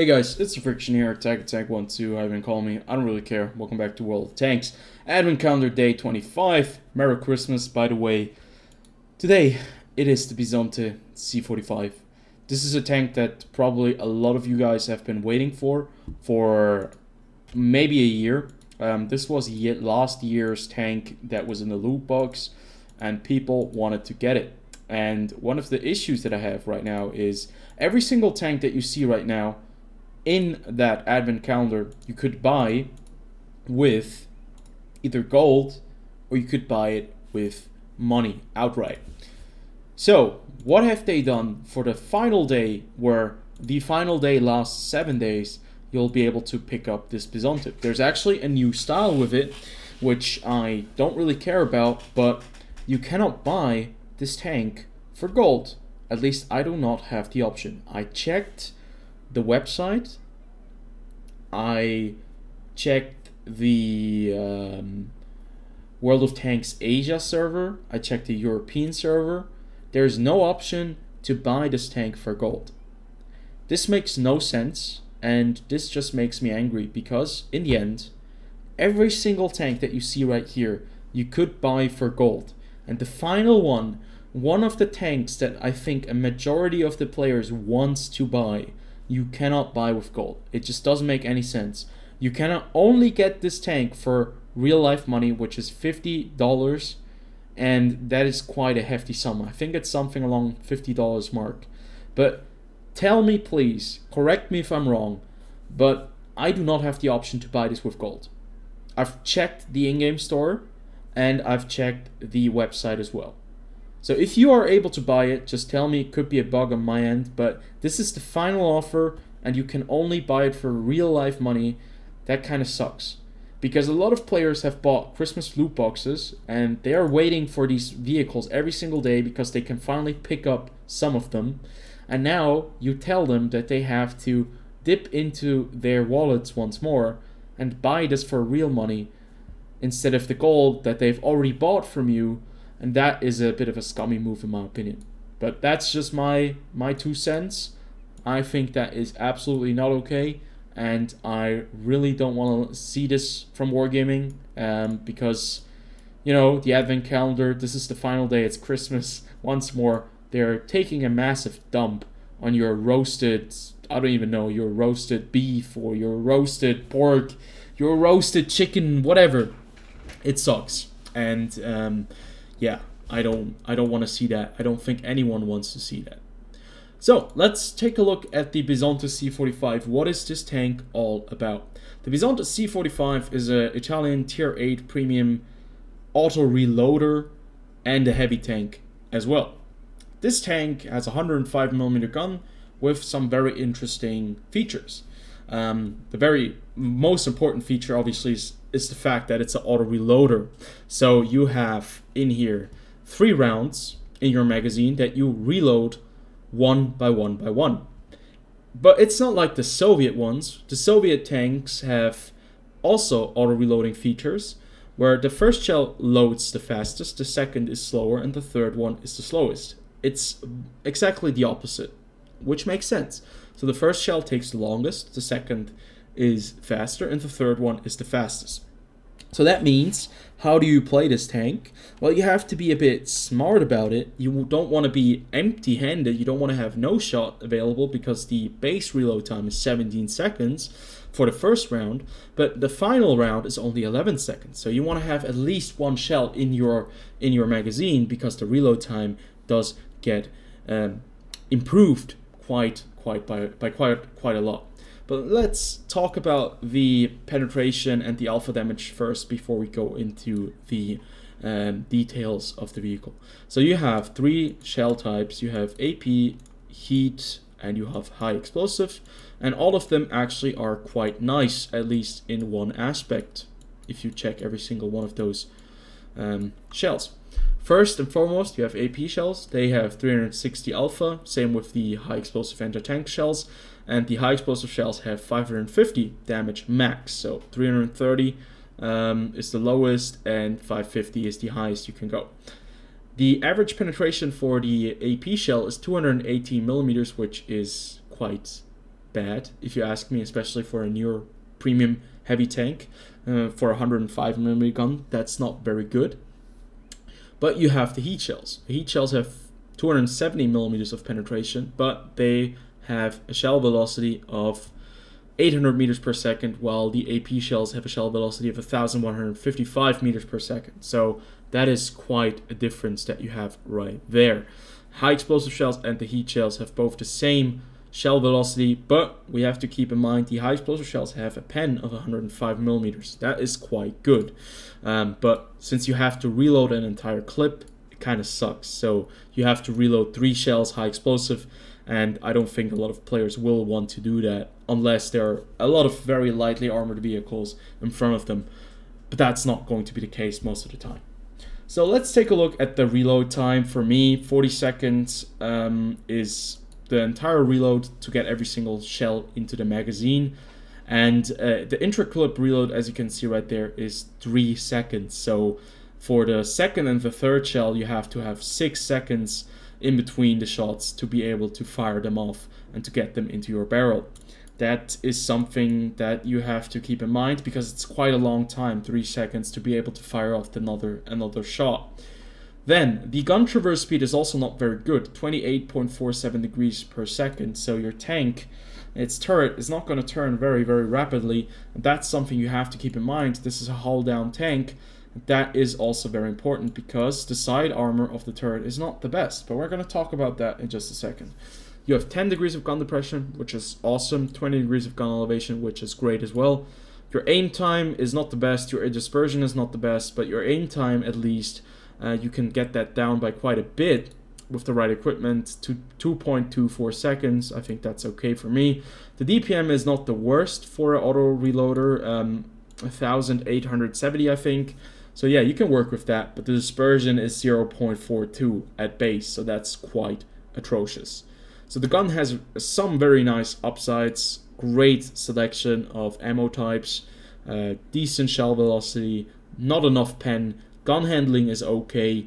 Hey guys, it's TheFrXion here, Attack12, how you been calling me, I don't really care. Welcome back to World of Tanks. Advent Calendar Day 25, Merry Christmas by the way. Today, it is the Bisonte C-45. This is a tank that probably a lot of you guys have been waiting for maybe a year. This was last year's tank that was in the loot box, and people wanted to get it. And one of the issues that I have right now is every single tank that you see right now in that advent calendar you could buy with either gold or you could buy it with money outright. So what have they done for the final day, where the final day lasts 7 days? You'll be able to pick up this Bisonte. There's actually a new style with it, which I don't really care about, but you cannot buy this tank for gold. At least I do not have the option. I checked the website, I checked the World of Tanks Asia server, I checked the European server. There's no option to buy this tank for gold. This makes no sense, and this just makes me angry, because in the end, every single tank that you see right here, you could buy for gold. And the final one of the tanks that I think a majority of the players wants to buy, you cannot buy with gold. It just doesn't make any sense. You cannot only get this tank for real life money, which is $50, and that is quite a hefty sum. I think it's something along $50 mark. But tell me please, correct me if I'm wrong, but I do not have the option to buy this with gold. I've checked the in-game store and I've checked the website as well. So if you are able to buy it, just tell me. It could be a bug on my end, but this is the final offer and you can only buy it for real life money. That kind of sucks, because a lot of players have bought Christmas loot boxes and they are waiting for these vehicles every single day because they can finally pick up some of them. And now you tell them that they have to dip into their wallets once more and buy this for real money instead of the gold that they've already bought from you. And that is a bit of a scummy move in my opinion. But that's just my 2 cents. I think that is absolutely not okay. And I really don't want to see this from Wargaming. Because, you know, the advent calendar, this is the final day, it's Christmas. Once more, they're taking a massive dump on your roasted, I don't even know, your roasted beef or your roasted pork, your roasted chicken, whatever. It sucks. And yeah, I don't want to see that. I don't think anyone wants to see that. So let's take a look at the Bisonte C-45. What is this tank all about? The Bisonte C-45 is an Italian tier 8 premium auto reloader and a heavy tank as well. This tank has a 105mm gun with some very interesting features. The very most important feature obviously is the fact that it's an auto reloader. So you have in here 3 rounds in your magazine that you reload one by one. But it's not like the Soviet ones. The Soviet tanks have also auto reloading features, where the first shell loads the fastest, the second is slower, and the third one is the slowest. It's exactly the opposite, which makes sense. So the first shell takes the longest, the second is faster, and the third one is the fastest. So that means, how do you play this tank? Well, you have to be a bit smart about it. You don't want to be empty-handed. You don't want to have no shot available, because the base reload time is 17 seconds for the first round, but the final round is only 11 seconds. So you want to have at least 1 shell in your magazine, because the reload time does get improved quite a lot. But let's talk about the penetration and the alpha damage first before we go into the details of the vehicle. So you have 3 shell types. You have AP, heat, and you have high explosive, and all of them actually are quite nice, at least in one aspect, if you check every single one of those shells. First and foremost, you have AP shells. They have 360 alpha, same with the high explosive anti-tank shells, and the high explosive shells have 550 damage max. So 330 is the lowest and 550 is the highest you can go. The average penetration for the AP shell is 218 millimeters, which is quite bad, if you ask me, especially for a newer premium heavy tank. For a 105mm gun, that's not very good. But you have the heat shells. The heat shells have 270mm of penetration, but they have a shell velocity of 800 meters per second, while the AP shells have a shell velocity of 1,155 meters per second. So that is quite a difference that you have right there. High explosive shells and the heat shells have both the same shell velocity, but we have to keep in mind the high explosive shells have a pen of 105mm. That is quite good. But since you have to reload an entire clip, it kind of sucks. So you have to reload 3 shells high explosive, and I don't think a lot of players will want to do that unless there are a lot of very lightly armored vehicles in front of them. But that's not going to be the case most of the time. So let's take a look at the reload time. For me, 40 seconds is the entire reload to get every single shell into the magazine. And the intra-clip reload, as you can see right there, is 3 seconds. So for the second and the third shell, you have to have 6 seconds in between the shots to be able to fire them off and to get them into your barrel. That is something that you have to keep in mind because it's quite a long time, 3 seconds, to be able to fire off another shot. Then the gun traverse speed is also not very good, 28.47 degrees per second. So your tank, its turret, is not going to turn very, very rapidly. And that's something you have to keep in mind. This is a hull down tank. That is also very important because the side armor of the turret is not the best. But we're going to talk about that in just a second. You have 10 degrees of gun depression, which is awesome. 20 degrees of gun elevation, which is great as well. Your aim time is not the best. Your dispersion is not the best. But your aim time, at least, you can get that down by quite a bit with the right equipment to 2.24 seconds. I think that's okay for me. The DPM is not the worst for an auto reloader, 1,870 I think. So yeah, you can work with that, but the dispersion is 0.42 at base, so that's quite atrocious. So the gun has some very nice upsides, great selection of ammo types, decent shell velocity, not enough pen, gun handling is okay,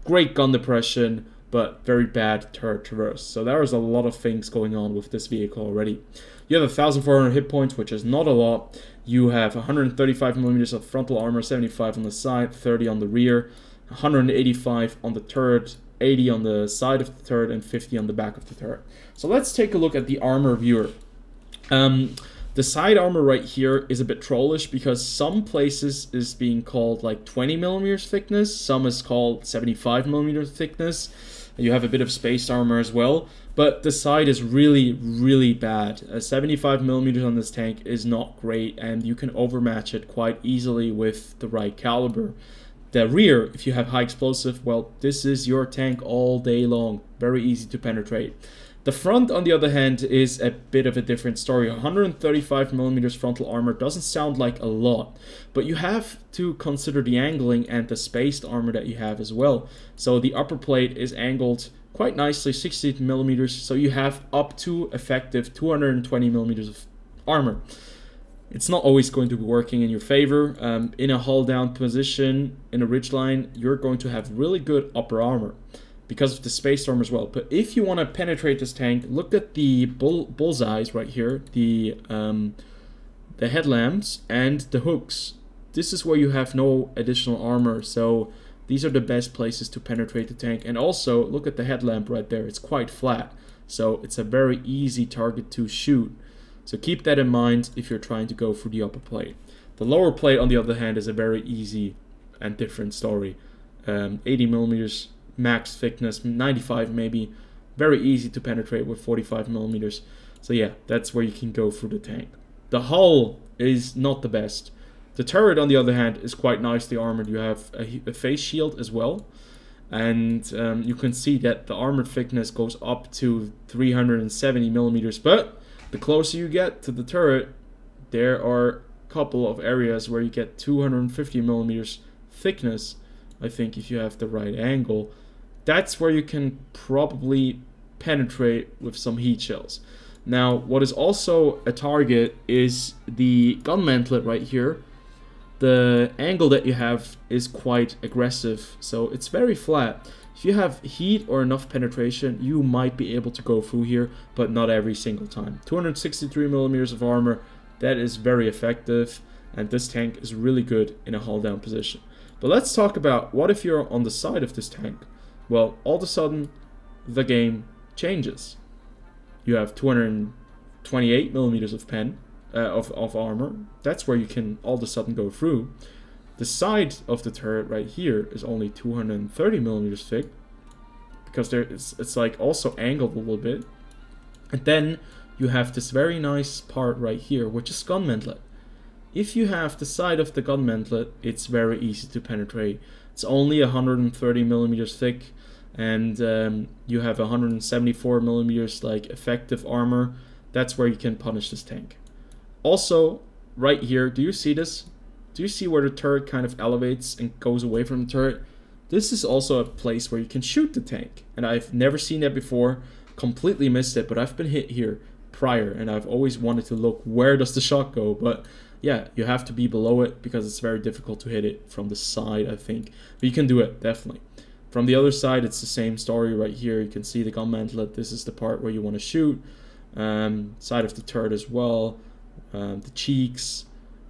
great gun depression, but very bad turret traverse. So there is a lot of things going on with this vehicle already. You have 1,400 hit points, which is not a lot. You have 135mm of frontal armor, 75 on the side, 30 on the rear, 185 on the turret, 80 on the side of the turret, and 50 on the back of the turret. So let's take a look at the armor viewer. The side armor right here is a bit trollish because some places is being called like 20mm thickness, some is called 75mm thickness. You have a bit of space armor as well, but the side is really, really bad. 75mm on this tank is not great, and you can overmatch it quite easily with the right caliber. The rear, if you have high explosive, well, this is your tank all day long. Very easy to penetrate. The front, on the other hand, is a bit of a different story. 135mm frontal armor doesn't sound like a lot, but you have to consider the angling and the spaced armor that you have as well. So the upper plate is angled quite nicely, 60mm, so you have up to effective 220mm of armor. It's not always going to be working in your favor. In a hull down position, in a ridgeline, you're going to have really good upper armor because of the space armor as well. But if you want to penetrate this tank, look at the bullseyes right here, the headlamps and the hooks. This is where you have no additional armor, so these are the best places to penetrate the tank. And also, look at the headlamp right there, it's quite flat, so it's a very easy target to shoot. So keep that in mind if you're trying to go for the upper plate. The lower plate, on the other hand, is a very easy and different story. 80mm max thickness, 95 maybe. Very easy to penetrate with 45mm. So yeah, that's where you can go through the tank. The hull is not the best. The turret, on the other hand, is quite nicely armored. You have a face shield as well. And you can see that the armor thickness goes up to 370mm. But the closer you get to the turret, there are a couple of areas where you get 250mm thickness. I think if you have the right angle, that's where you can probably penetrate with some heat shells. Now, what is also a target is the gun mantlet right here. The angle that you have is quite aggressive, so it's very flat. If you have heat or enough penetration, you might be able to go through here, but not every single time. 263 millimeters of armor, that is very effective, and this tank is really good in a hull down position. But let's talk about what if you're on the side of this tank. Well, all of a sudden, the game changes. You have 228 millimeters of of armor. That's where you can all of a sudden go through. The side of the turret right here is only 230 millimeters thick, because it's like also angled a little bit. And then you have this very nice part right here, which is gun mantlet. If you have the side of the gun mantlet, it's very easy to penetrate. It's only 130 millimeters thick, and you have 174 millimeters like effective armor. That's where you can punish this tank. Also, right here, do you see this? Do you see where the turret kind of elevates and goes away from the turret? This is also a place where you can shoot the tank. And I've never seen that before, completely missed it, but I've been hit here prior, and I've always wanted to look, where does the shot go? But yeah, you have to be below it because it's very difficult to hit it from the side, I think. But you can do it, definitely. From the other side, it's the same story right here. You can see the gun mantlet. This is the part where you want to shoot. Side of the turret as well. The cheeks.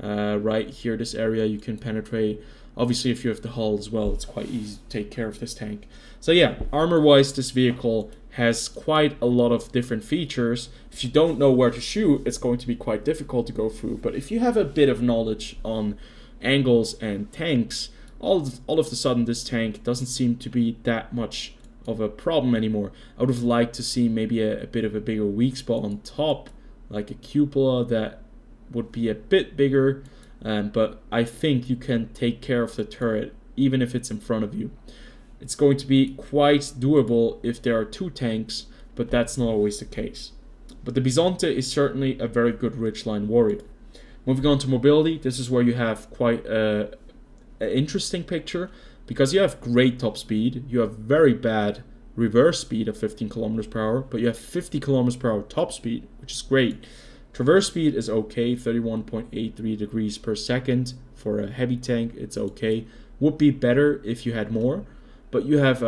Right here, this area you can penetrate. Obviously, if you have the hull as well, it's quite easy to take care of this tank. So yeah, armor-wise, this vehicle has quite a lot of different features. If you don't know where to shoot, it's going to be quite difficult to go through. But if you have a bit of knowledge on angles and tanks, all of a sudden this tank doesn't seem to be that much of a problem anymore. I would have liked to see maybe a bit of a bigger weak spot on top, like a cupola that would be a bit bigger, but I think you can take care of the turret even if it's in front of you. It's going to be quite doable if there are two tanks, but that's not always the case. But the Bisonte is certainly a very good ridgeline warrior. Moving on to mobility, this is where you have quite an interesting picture, because you have great top speed, you have very bad reverse speed of 15 kilometers per hour, but you have 50 kilometers per hour top speed, which is great. Traverse speed is okay, 31.83 degrees per second. For a heavy tank, it's okay. Would be better if you had more, but you have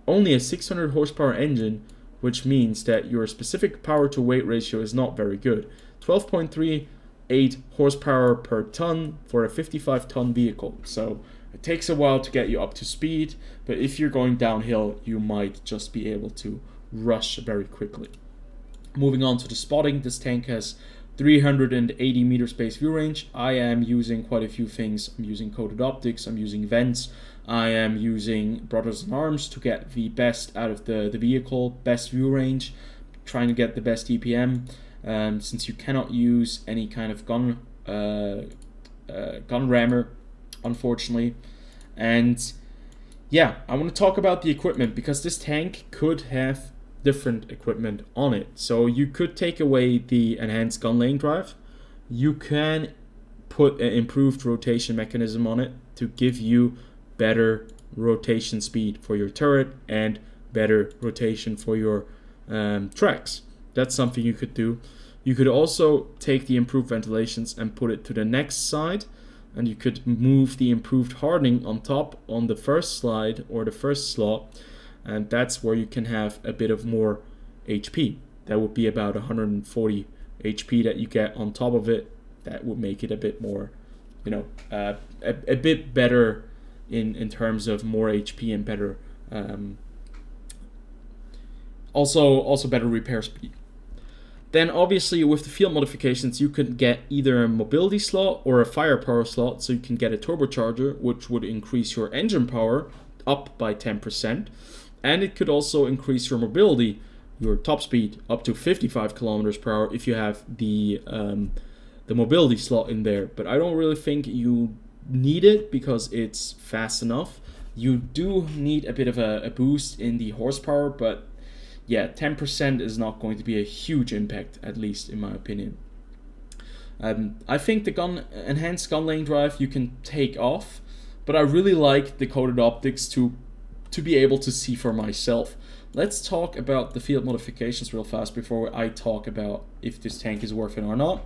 only a 600 horsepower engine, which means that your specific power to weight ratio is not very good. 12.38 horsepower per ton for a 55 ton vehicle. So it takes a while to get you up to speed, but if you're going downhill, you might just be able to rush very quickly. Moving on to the spotting, this tank has 380 meter space view range. I am using quite a few things. I'm using coated optics, I'm using vents, I am using Brothers in Arms to get the best out of the vehicle, best view range, trying to get the best EPM, since you cannot use any kind of gun rammer, unfortunately. And yeah, I want to talk about the equipment, because this tank could have different equipment on it. So you could take away the enhanced gun lane drive. You can put an improved rotation mechanism on it to give you better rotation speed for your turret and better rotation for your tracks. That's something you could do. You could also take the improved ventilations and put it to the next side, and you could move the improved hardening on top on the first slide or the first slot, and that's where you can have a bit of more HP. That would be about 140 HP that you get on top of it. That would make it a bit more, you know, a bit better in terms of more HP and better, also better repair speed. Then obviously with the field modifications, you could get either a mobility slot or a firepower slot, so you can get a turbocharger, which would increase your engine power up by 10%. And it could also increase your mobility, your top speed, up to 55 kilometers per hour if you have the mobility slot in there. But I don't really think you need it because it's fast enough. You do need a bit of a boost in the horsepower, but yeah, 10% is not going to be a huge impact, at least in my opinion. I think the enhanced gun lane drive you can take off, but I really like the coated optics to be able to see for myself. Let's talk about the field modifications real fast before I talk about if this tank is worth it or not.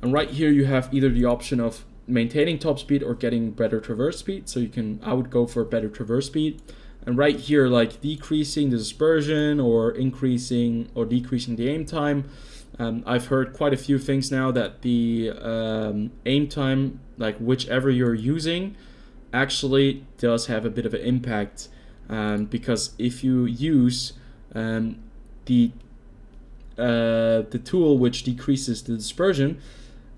And right here you have either the option of maintaining top speed or getting better traverse speed. So I would go for better traverse speed. And right here, like decreasing the dispersion or increasing or decreasing the aim time. I've heard quite a few things now that the aim time, like whichever you're using, actually does have a bit of an impact, because if you use the tool which decreases the dispersion,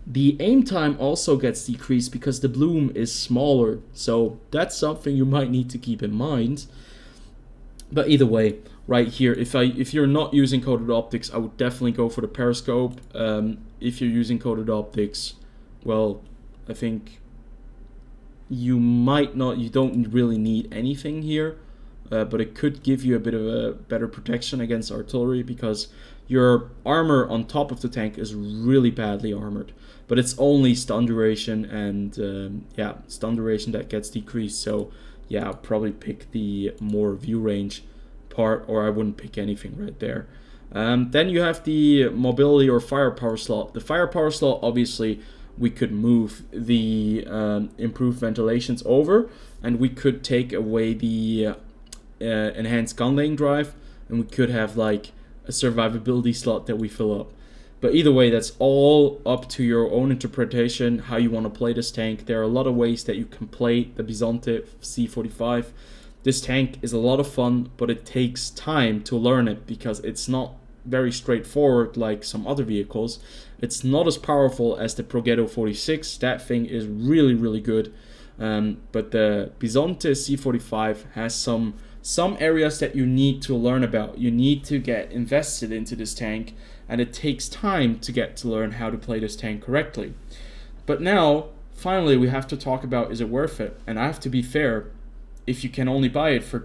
the aim time also gets decreased because the bloom is smaller. So that's something you might need to keep in mind. But either way, right here, if you're not using coated optics, I would definitely go for the periscope. If you're using coated optics, well, I think you don't really need anything here, but it could give you a bit of a better protection against artillery, because your armor on top of the tank is really badly armored, but it's only stun duration, and yeah, stun duration that gets decreased. So yeah, I'll probably pick the more view range part, or I wouldn't pick anything right there. Then you have the mobility or firepower slot. The firepower slot, obviously, we could move the improved ventilations over, and we could take away the enhanced gun laying drive, and we could have like a survivability slot that we fill up. But either way, that's all up to your own interpretation, how you want to play this tank. There are a lot of ways that you can play the Bisonte C-45. This tank is a lot of fun, but it takes time to learn it, because it's not very straightforward like some other vehicles. It's not as powerful as the Progetto 46. That thing is really, really good. But the Bisonte C-45 has some areas that you need to learn about. You need to get invested into this tank, and it takes time to get to learn how to play this tank correctly. But now, finally, we have to talk about, is it worth it? And I have to be fair, if you can only buy it for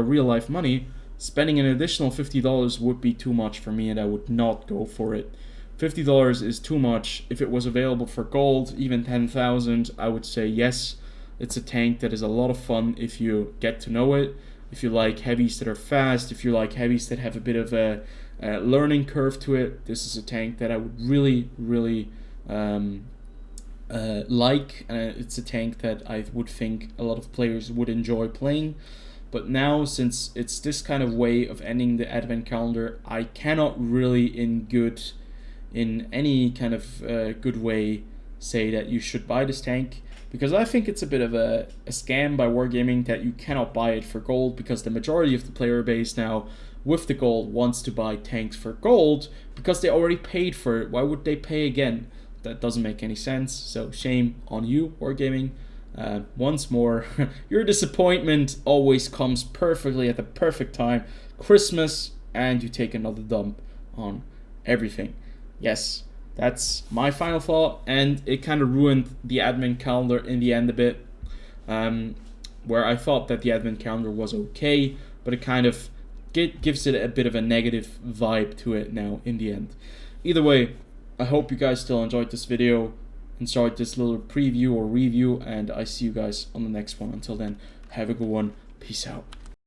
real life money, spending an additional $50 would be too much for me, and I would not go for it. $50 is too much. If it was available for gold, even 10,000, I would say yes. It's a tank that is a lot of fun if you get to know it. If you like heavies that are fast, if you like heavies that have a bit of a learning curve to it, this is a tank that I would really, really like. It's a tank that I would think a lot of players would enjoy playing. But now, since it's this kind of way of ending the advent calendar, I cannot really in any kind of good way say that you should buy this tank, because I think it's a bit of a scam by Wargaming that you cannot buy it for gold, because the majority of the player base now with the gold wants to buy tanks for gold because they already paid for it. Why would they pay again? That doesn't make any sense. So shame on you, Wargaming. Once more, your disappointment always comes perfectly at the perfect time, Christmas, and you take another dump on everything. Yes, that's my final thought, and it kind of ruined the advent calendar in the end a bit, where I thought that the advent calendar was okay, but it kind of gives it a bit of a negative vibe to it now in the end. Either way, I hope you guys still enjoyed this video, enjoyed this little preview or review, and I see you guys on the next one. Until then, have a good one. Peace out.